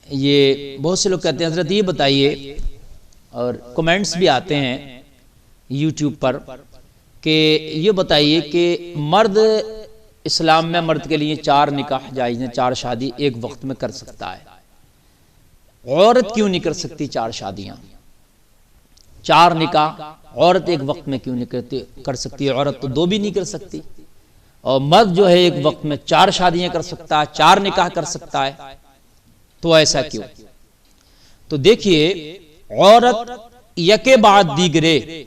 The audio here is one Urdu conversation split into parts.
یہ بہت سے لوگ کہتے ہیں حضرت یہ بتائیے، اور کمنٹس بھی آتے ہیں یوٹیوب پر کہ یہ بتائیے کہ مرد اسلام میں مرد کے لیے 4 نکاح جائز ہیں، 4 شادی ایک وقت میں کر سکتا ہے، عورت کیوں نہیں کر سکتی 4 شادیاں؟ 4 نکاح عورت ایک وقت میں کیوں نہیں کر سکتی؟ عورت تو 2 بھی نہیں کر سکتی، اور مرد جو ہے ایک وقت میں 4 شادیاں کر سکتا ہے، 4 نکاح کر سکتا ہے، تو ایسا کیوں؟ تو دیکھیے، عورت یکے بعد دیگرے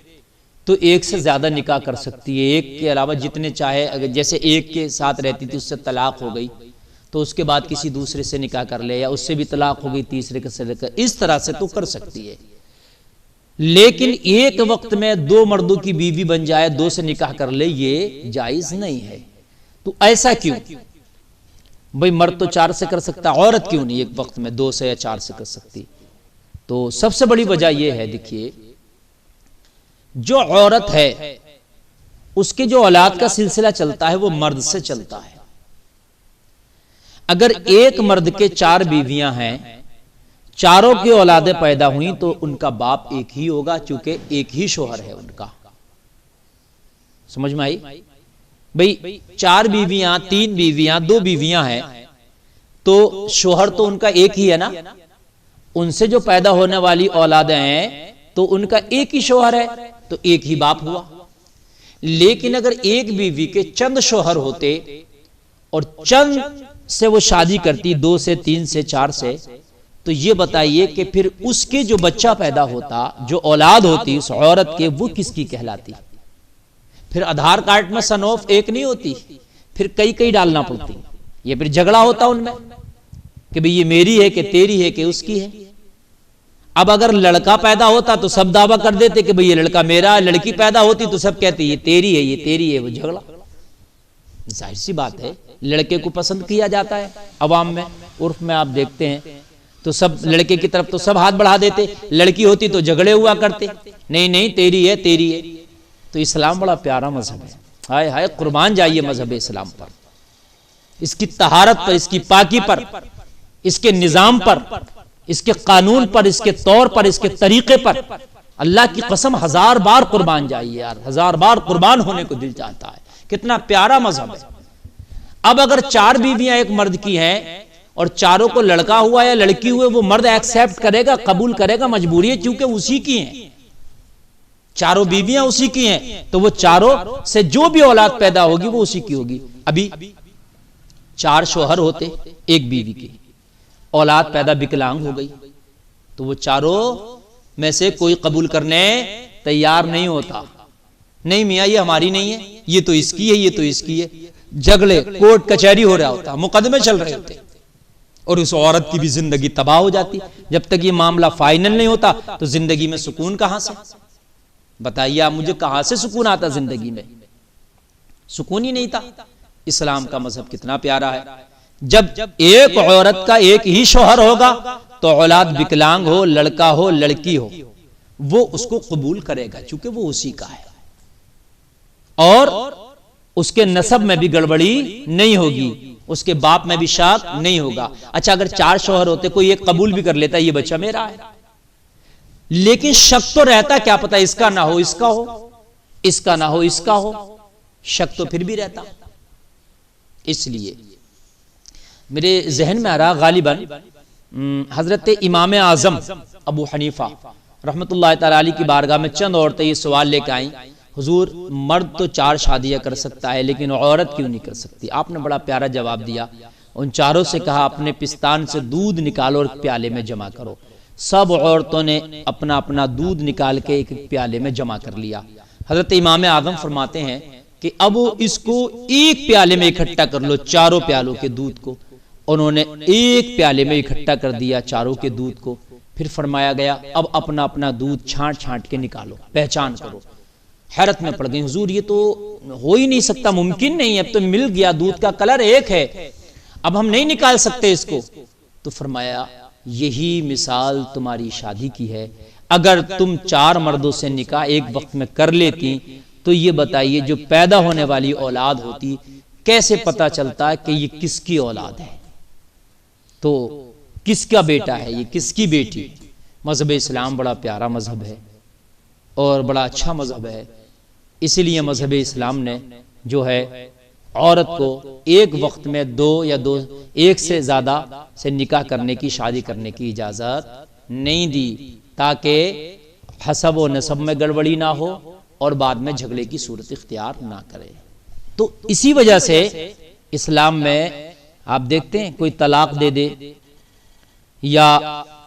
تو ایک سے زیادہ نکاح کر سکتی ہے، ایک کے علاوہ جتنے چاہے، اگر جیسے ایک کے ساتھ رہتی تھی اس سے طلاق ہو گئی تو اس کے بعد کسی دوسرے سے نکاح کر لے، یا اس سے بھی طلاق ہو گئی تیسرے کے سے، اس طرح سے تو کر سکتی ہے، لیکن ایک وقت میں 2 مردوں کی بیوی بن جائے، 2 سے نکاح کر لے، یہ جائز نہیں ہے۔ تو ایسا کیوں؟ بھئی مرد تو 4 سے کر سکتا، عورت کیوں نہیں ایک وقت میں 2 سے یا 4 سے کر سکتی؟ تو سب سے بڑی وجہ یہ ہے، دیکھیے، جو عورت ہے اس کے جو اولاد کا سلسلہ چلتا ہے وہ مرد سے چلتا ہے۔ اگر ایک مرد کے 4 بیویاں ہیں، چاروں کی اولادیں پیدا ہوئیں تو ان کا باپ ایک ہی ہوگا، چونکہ ایک ہی شوہر ہے ان کا۔ سمجھ میں آئی؟ بھئی 4 بیویاں، 3 بیویاں، 2 بیویاں ہیں تو شوہر تو ان کا ایک ہی ہے نا، ان سے جو پیدا ہونے والی اولادیں ہیں تو ان کا ایک ہی شوہر ہے، تو ایک ہی باپ ہوا۔ لیکن اگر ایک بیوی کے چند شوہر ہوتے اور چند سے وہ شادی کرتی، 2 سے، 3 سے، 4 سے، تو یہ بتائیے کہ پھر اس کے جو بچہ پیدا ہوتا، جو اولاد ہوتی اس عورت کے، وہ کس کی کہلاتی؟ پھر آدھار کارڈ میں سنوف ایک نہیں ہوتی، پھر کئی ڈالنا پڑتی، یہ پھر جھگڑا ہوتا ان میں کہ بھئی یہ میری ہے کہ تیری ہے کہ اس کی ہے۔ اب اگر لڑکا پیدا ہوتا تو سب دعویٰ کر دیتے کہ بھئی یہ لڑکا میرا ہے، لڑکی پیدا ہوتی تو سب کہتے یہ تیری ہے، یہ تیری ہے، وہ جھگڑا۔ ظاہر سی بات ہے، لڑکے کو پسند کیا جاتا ہے عوام میں، عرف میں آپ دیکھتے ہیں تو سب لڑکے کی طرف تو سب ہاتھ بڑھا دیتے، لڑکی ہوتی تو جھگڑے ہوا کرتے، نہیں تیری ہے، تیری ہے۔ تو اسلام بڑا پیارا مذہب ہے، ہائے ہائے، قربان جائیے مذہب اسلام پر، اس کی طہارت پر، اس کی پاکی پر، اس کے نظام پر، اس کے قانون پر، اس کے طور پر، اس کے طریقے پر۔ اللہ کی قسم 1000 بار قربان جائیے یار، 1000 بار قربان ہونے کو دل چاہتا ہے، کتنا پیارا مذہب ہے۔ اب اگر 4 بیویاں ایک مرد کی ہیں اور چاروں کو لڑکا ہوا یا لڑکی ہوئے، وہ مرد ایکسیپٹ کرے گا، قبول کرے گا، مجبوری ہے، کیونکہ اسی کی ہیں، چاروں بیویاں اسی کی ہیں، تو وہ چاروں سے جو بھی اولاد پیدا ہوگی وہ اسی کی ہوگی۔ ابھی 4 شوہر ہوتے، ایک بیوی کی اولاد پیدا وکلانگ ہو گئی تو وہ چاروں میں سے کوئی قبول کرنے تیار نہیں ہوتا، نہیں میاں یہ ہماری نہیں ہے، یہ تو اس کی ہے، یہ تو اس کی ہے، جھگڑے، کورٹ کچہری ہو رہا ہوتا، مقدمے چل رہے ہوتے، اور اس عورت کی بھی زندگی تباہ ہو جاتی۔ جب تک یہ معاملہ فائنل نہیں ہوتا تو زندگی میں سکون کہاں سے؟ بتائیے آپ مجھے، کہاں سے سکون آتا؟ زندگی میں سکون ہی نہیں تھا۔ اسلام کا مذہب کتنا پیارا ہے، جب ایک عورت کا ایک ہی شوہر ہوگا تو اولاد وکلانگ ہو، لڑکا ہو، لڑکی ہو، وہ اس کو قبول کرے گا، چونکہ وہ اسی کا ہے، اور اس کے نسب میں بھی گڑبڑی نہیں ہوگی، اس کے باپ میں بھی شک نہیں ہوگا۔ اچھا اگر 4 شوہر ہوتے، کوئی ایک قبول بھی کر لیتا یہ بچہ میرا ہے، لیکن شک تو رہتا، کیا پتہ اس کا نہ ہو اس کا ہو، اس کا نہ ہو اس کا ہو، شک تو پھر بھی رہتا۔ اس لیے میرے ذہن میں آ رہا غالباً حضرت امام اعظم ابو حنیفہ رحمت اللہ تعالی علیہ کی بارگاہ میں چند عورتیں یہ سوال لے کے آئیں، حضور مرد تو 4 شادیاں کر سکتا ہے لیکن عورت کیوں نہیں کر سکتی؟ آپ نے بڑا پیارا جواب دیا، ان چاروں سے کہا اپنے پستان سے دودھ نکالو اور پیالے میں جمع کرو۔ سب عورتوں نے اپنا اپنا دودھ نکال کے ایک پیالے میں جمع کر لیا۔ حضرت امام اعظم فرماتے ہیں کہ اب اس کو ایک پیالے میں اکٹھا کر لو، 4 پیالوں کے دودھ کو۔ انہوں نے ایک پیالے میں اکٹھا کر دیا چاروں کے دودھ کو، پھر فرمایا گیا اب اپنا اپنا دودھ چھانٹ چھانٹ کے نکالو، پہچان کرو۔ حیرت میں پڑ گئی، حضور یہ تو ہو ہی نہیں سکتا، ممکن نہیں، اب تو مل گیا، دودھ کا کلر ایک ہے، اب ہم نہیں نکال سکتے اس کو۔ تو فرمایا یہی مثال تمہاری شادی کی ہے، اگر تم 4 مردوں سے نکاح ایک وقت میں کر لیتی تو یہ بتائیے جو پیدا ہونے والی اولاد ہوتی کیسے پتا چلتا کہ یہ کس کی اولاد ہے؟ تو کس کا بیٹا ہے یہ، کس کی بیٹی؟ مذہب اسلام بڑا پیارا مذہب ہے اور بڑا اچھا مذہب ہے، اسی لیے مذہب اسلام نے جو ہے عورت کو ایک وقت میں ایک سے زیادہ سے نکاح کرنے کی، شادی کرنے کی اجازت نہیں دی، تاکہ حسب و نسب میں گڑبڑی نہ ہو اور بعد میں جھگڑے کی صورت اختیار نہ کرے۔ تو اسی وجہ سے اسلام میں آپ دیکھتے ہیں کوئی طلاق دے دے یا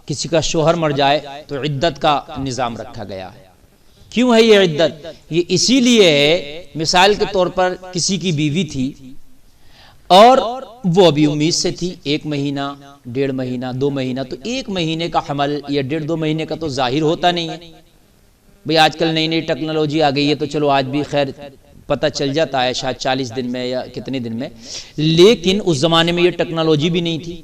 کسی کا شوہر مر جائے تو عدت کا نظام رکھا گیا ہے۔ کیوں ہے یہ عدت؟ یہ اسی لیے ہے، مثال کے طور پر کسی کی بیوی تھی اور وہ ابھی امید سے تھی، 1 مہینہ 1.5 مہینہ 2 مہینہ، تو 1 مہینے کا حمل یا 1.5-2 مہینے کا تو ظاہر ہوتا نہیں ہے بھئی، آج کل نئی نئی ٹیکنالوجی آ گئی ہے تو چلو آج بھی خیر پتہ چل جاتا ہے شاید 40 دن میں یا کتنے دن میں، لیکن اس زمانے میں یہ ٹیکنالوجی بھی نہیں تھی،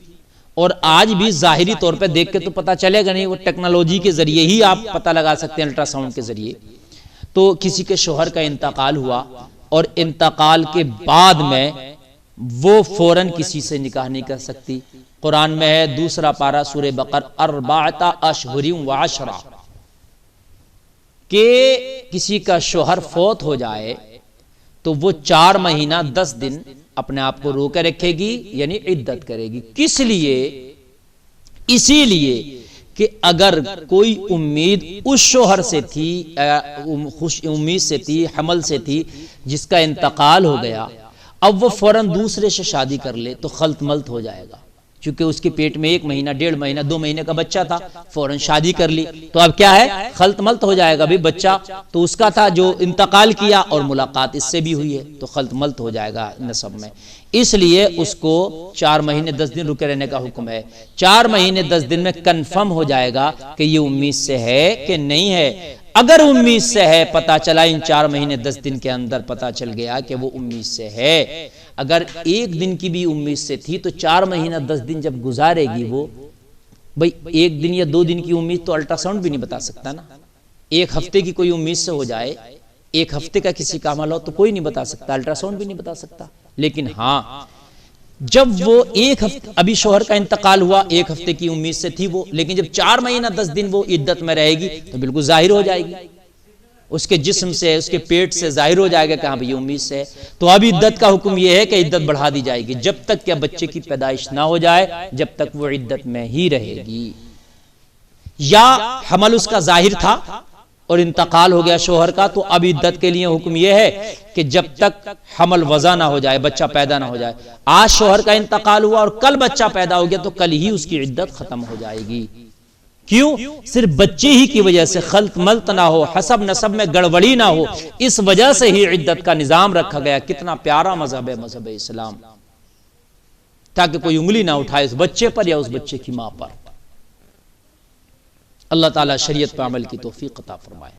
اور آج بھی ظاہری طور پہ دیکھ کے تو پتہ چلے گا نہیں، وہ ٹیکنالوجی کے ذریعے ہی آپ پتہ لگا سکتے ہیں، الٹرا ساؤنڈ کے ذریعے۔ تو کسی کے شوہر کا انتقال ہوا اور انتقال کے بعد میں وہ فوراً کسی سے نکاح نہیں کر سکتی۔ قرآن میں ہے 2 پارہ سورہ بقرہ 4 اشہر و 10 کہ کسی کا شوہر فوت ہو جائے تو وہ 4 مہینہ 10 دن اپنے آپ کو روکے رکھے گی، یعنی عدت کرے گی۔ کس لیے؟ اسی لیے کہ اگر کوئی امید اس شوہر سے تھی، خوش امید سے تھی، حمل سے تھی، جس کا انتقال ہو گیا، اب وہ فوراً دوسرے سے شادی کر لے تو خلط ملط ہو جائے گا، چونکہ اس کے پیٹ میں 1 مہینہ 1.5 مہینہ 2 مہینے کا بچہ تھا، فوراً شادی کر لی تو اب کیا ہے؟ خلط ملط ہو جائے گا بھی، بچہ تو اس کا تھا جو انتقال کیا اور ملاقات اس سے بھی ہوئی ہے تو خلط ملط ہو جائے گا نسب میں۔ اس لیے اس کو 4 مہینے 10 دن رکے رہنے کا حکم ہے۔ 4 مہینے 10 دن میں کنفرم ہو جائے گا کہ یہ امید سے ہے کہ نہیں ہے۔ اگر امید سے ہے، پتہ چلا ان 4 مہینے 10 دن کے اندر پتہ چل گیا کہ وہ امید سے ہے، اگر 1 دن کی بھی امید سے تھی تو 4 مہینہ 10 دن جب گزارے گی وہ، بھئی 1 دن یا 2 دن کی امید تو الٹرا ساؤنڈ بھی نہیں بتا سکتا نا۔ 1 ہفتے کی کوئی امید سے ہو جائے، 1 ہفتے کا کسی کا عمل ہو تو کوئی نہیں بتا سکتا، الٹرا ساؤنڈ بھی نہیں بتا سکتا۔ لیکن ہاں جب وہ 1 ہفتے، ابھی شوہر کا انتقال ہوا، 1 ہفتے کی امید سے تھی وہ، لیکن جب 4 مہینہ 10 دن وہ عدت میں رہے گی تو بالکل ظاہر ہو جائے گی، اس کے جسم سے، اس کے پیٹ سے ظاہر ہو جائے گا کہ ہاں بھئی امید سے ہے۔ تو اب عدت کا حکم یہ ہے کہ عدت بڑھا دی جائے گی، جب تک کہ بچے کی پیدائش نہ ہو جائے جب تک وہ عدت میں ہی رہے گی۔ یا حمل اس کا ظاہر تھا اور انتقال ہو گیا شوہر کا، تو اب عدت کے لیے حکم یہ ہے کہ جب تک حمل وضع نہ ہو جائے، بچہ پیدا نہ ہو جائے۔ آج شوہر کا انتقال ہوا اور کل بچہ پیدا ہو گیا تو کل ہی اس کی عدت ختم ہو جائے گی۔ کیوں؟ صرف بچے ہی کی وجہ سے خلط ملط نہ ہو، حسب نسب میں گڑبڑی نہ ہو، اس وجہ سے ہی عدت کا نظام رکھا گیا۔ کتنا پیارا مذہب ہے مذہب اسلام، تاکہ کوئی انگلی نہ اٹھائے اس بچے پر یا اس بچے کی ماں پر۔ اللہ تعالیٰ شریعت پر عمل کی توفیق عطا فرمائے۔